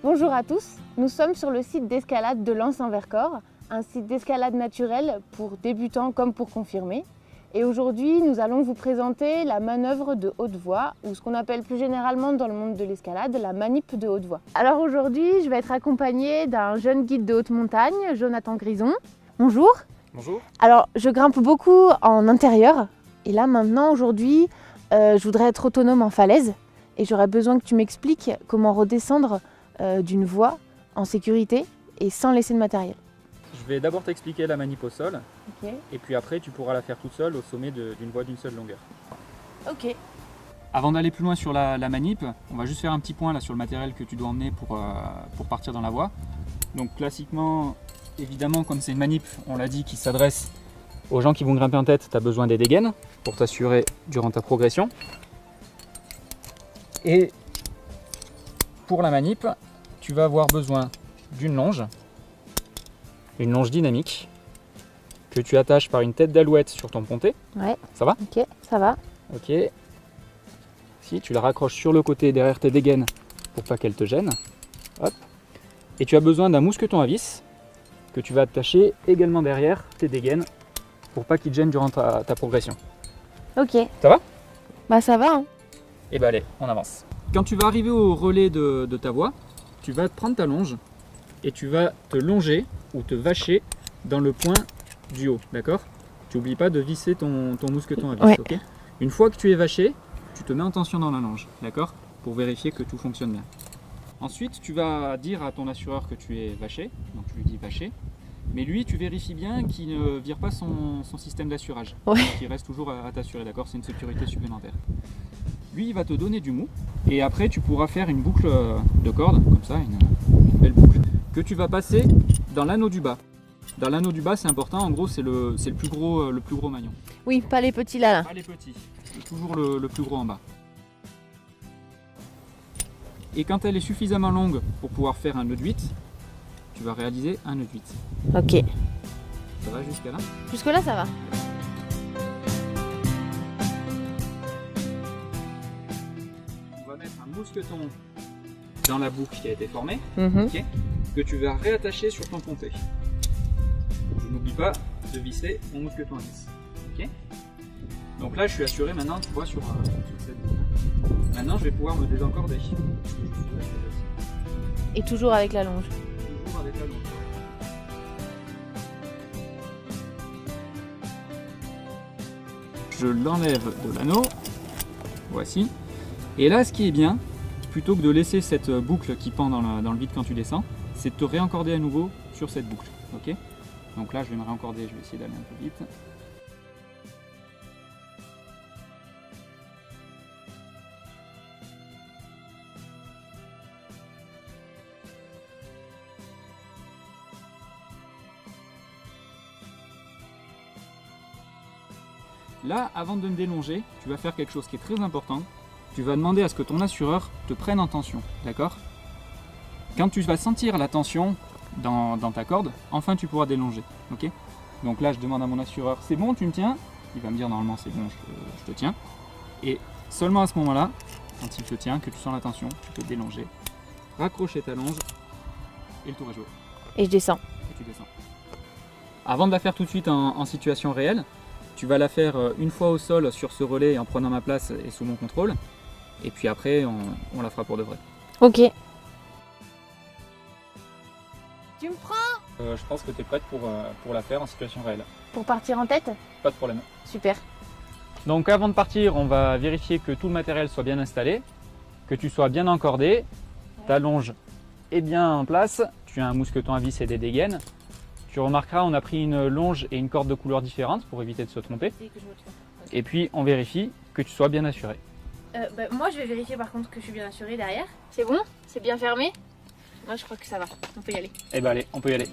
Bonjour à tous, nous sommes sur le site d'escalade de Lens-en-Vercors, un site d'escalade naturelle pour débutants comme pour confirmés. Et aujourd'hui, nous allons vous présenter la manœuvre de haute voie, ou ce qu'on appelle plus généralement dans le monde de l'escalade, la manip de haute voie. Alors aujourd'hui, je vais être accompagnée d'un jeune guide de haute montagne, Jonathan Grison. Bonjour. Bonjour. Alors, je grimpe beaucoup en intérieur, et là maintenant, aujourd'hui, je voudrais être autonome en falaise, et j'aurais besoin que tu m'expliques comment redescendre d'une voie en sécurité et sans laisser de matériel. Je vais d'abord t'expliquer la manip au sol, Ok. et puis après tu pourras la faire toute seule au sommet d'une voie d'une seule longueur. Ok. Avant d'aller plus loin sur la manip, on va juste faire un petit point là sur le matériel que tu dois emmener pour partir dans la voie. Donc classiquement, évidemment, comme c'est une manip, on l'a dit, qui s'adresse aux gens qui vont grimper en tête, tu as besoin des dégaines pour t'assurer durant ta progression. Et pour la manip, tu vas avoir besoin d'une longe dynamique que tu attaches par une tête d'alouette sur ton pontet. Ouais. Ça va? Ok, ça va. Ok. Si tu la raccroches sur le côté derrière tes dégaines pour pas qu'elle te gêne. Hop. Et tu as besoin d'un mousqueton à vis que tu vas attacher également derrière tes dégaines pour pas qu'il te gêne durant ta progression. Ok. Ça va? Bah ça va. Hein. Et bah allez, on avance. Quand tu vas arriver au relais de ta voie, tu vas prendre ta longe et tu vas te longer ou te vacher dans le point du haut, d'accord? Tu n'oublies pas de visser ton mousqueton à vis, Ouais. ok? Une fois que tu es vaché, tu te mets en tension dans la longe, d'accord? Pour vérifier que tout fonctionne bien. Ensuite, tu vas dire à ton assureur que tu es vaché, donc tu lui dis vaché, mais lui, tu vérifies bien qu'il ne vire pas son système d'assurage, Ouais. qu'il reste toujours à t'assurer, d'accord? C'est une sécurité supplémentaire. Lui, il va te donner du mou, et après, tu pourras faire une boucle de corde, comme ça, une belle boucle, que tu vas passer dans l'anneau du bas. Dans l'anneau du bas, c'est important, en gros, c'est le plus gros maillon. Oui, pas les petits là. Pas les petits, c'est toujours le plus gros en bas. Et quand elle est suffisamment longue pour pouvoir faire un nœud de 8, tu vas réaliser un nœud de 8. Ok. Ça va jusqu'à là? Jusque là, ça va. On va mettre un mousqueton dans la boucle qui a été formée, Mhm. ok, que tu vas réattacher sur ton pontet. Je n'oublie pas de visser mon mousqueton à vis. Ok. Donc là, je suis assuré maintenant, tu vois, sur cette boucle. Maintenant, je vais pouvoir me désencorder. Et toujours avec la longe. Toujours avec la longe. Je l'enlève de l'anneau. Voici. Et là, ce qui est bien, plutôt que de laisser cette boucle qui pend dans le vide quand tu descends, c'est de te réencorder à nouveau sur cette boucle. Ok. Donc là, je vais me réencorder, je vais essayer d'aller un peu vite. Là, avant de me délonger, tu vas faire quelque chose qui est très important. Tu vas demander à ce que ton assureur te prenne en tension, d'accord? Quand tu vas sentir la tension dans ta corde, enfin tu pourras délonger, ok? Donc là, je demande à mon assureur, c'est bon, tu me tiens? Il va me dire normalement c'est bon, je te tiens. Et seulement à ce moment-là, quand il te tient, que tu sens la tension, tu peux délonger, raccrocher ta longe et le tour est joué. Et je descends. Et tu descends. Avant de la faire tout de suite en situation réelle, tu vas la faire une fois au sol sur ce relais en prenant ma place et sous mon contrôle. Et puis après, on la fera pour de vrai. Ok. Tu me prends Je pense que tu es prête pour la faire en situation réelle. pour partir en tête? Pas de problème. Super. Donc avant de partir, on va vérifier que tout le matériel soit bien installé, que tu sois bien encordé, ta longe est bien en place, tu as un mousqueton à vis et des dégaines. Tu remarqueras, on a pris une longe et une corde de couleurs différentes pour éviter de se tromper. Et puis on vérifie que tu sois bien assuré. Moi, je vais vérifier par contre que je suis bien assurée derrière. C'est bon? C'est bien fermé? Moi, je crois que ça va. On peut y aller. Eh ben allez, on peut y aller.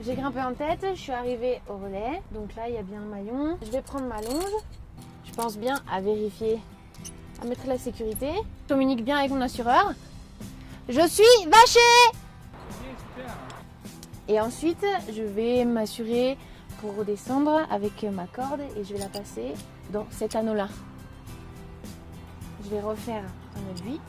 J'ai grimpé en tête, je suis arrivée au relais. Donc là, il y a bien un maillon. Je vais prendre ma longe. Je pense bien à vérifier, à mettre la sécurité. Je communique bien avec mon assureur. Je suis vachée! Et ensuite, je vais m'assurer pour redescendre avec ma corde et je vais la passer dans cet anneau-là. Je vais refaire un nœud de 8.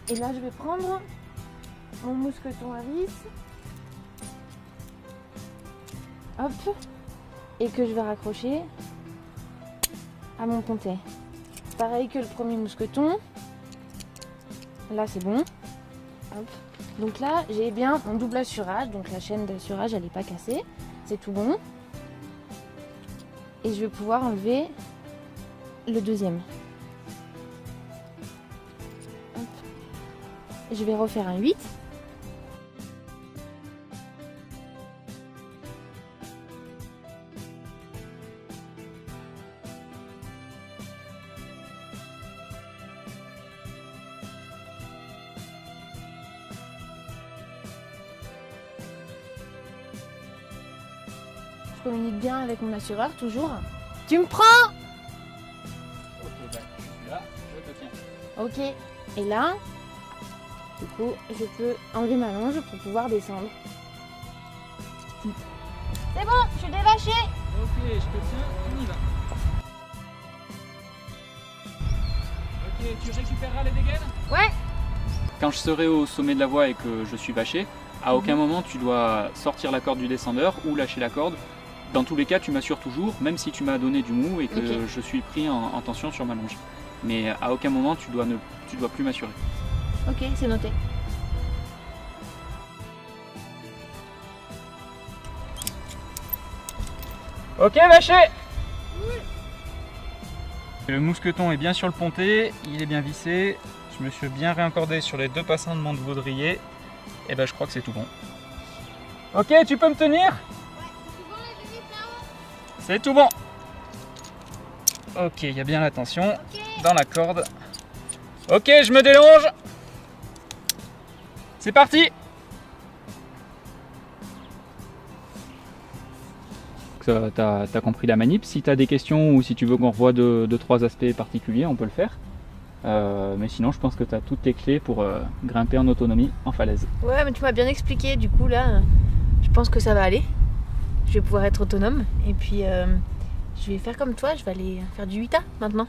Et là, je vais prendre mon mousqueton à vis. Hop. Et que je vais raccrocher à mon pontet. Pareil que le premier mousqueton. Là, c'est bon. Hop. Donc là, j'ai bien mon double assurage. Donc la chaîne d'assurage, elle n'est pas cassée. C'est tout bon. Et je vais pouvoir enlever le deuxième. Hop. Je vais refaire un 8. Je communique bien avec mon assureur, toujours. Tu me prends? Ok, bah, je suis là, je te tiens. Ok. Et là, du coup, je peux enlever ma longe pour pouvoir descendre. C'est bon, je suis dévachée. Ok, je te tiens, on y va. Ok, tu récupéreras les dégaines? Ouais. Quand je serai au sommet de la voie et que je suis vaché, à aucun moment tu dois sortir la corde du descendeur ou lâcher la corde. Dans tous les cas, tu m'assures toujours, même si tu m'as donné du mou et que je suis pris en tension sur ma longe. Mais à aucun moment tu dois plus m'assurer. Ok, c'est noté. Ok, vaché. Le mousqueton est bien sur le pontet, il est bien vissé. Je me suis bien réencordé sur les deux passants de mon baudrier. Et ben je crois que c'est tout bon. Ok, tu peux me tenir? C'est tout bon. Ok, il y a bien la tension dans la corde. Ok, je me délonge. C'est parti. T'as compris la manip. Si tu as des questions ou si tu veux qu'on revoie deux, trois aspects particuliers, on peut le faire. Mais sinon, je pense que tu as toutes tes clés pour grimper en autonomie en falaise. Ouais, mais tu m'as bien expliqué, du coup là, je pense que ça va aller. Je vais pouvoir être autonome et puis je vais faire comme toi, je vais aller faire du 8A maintenant.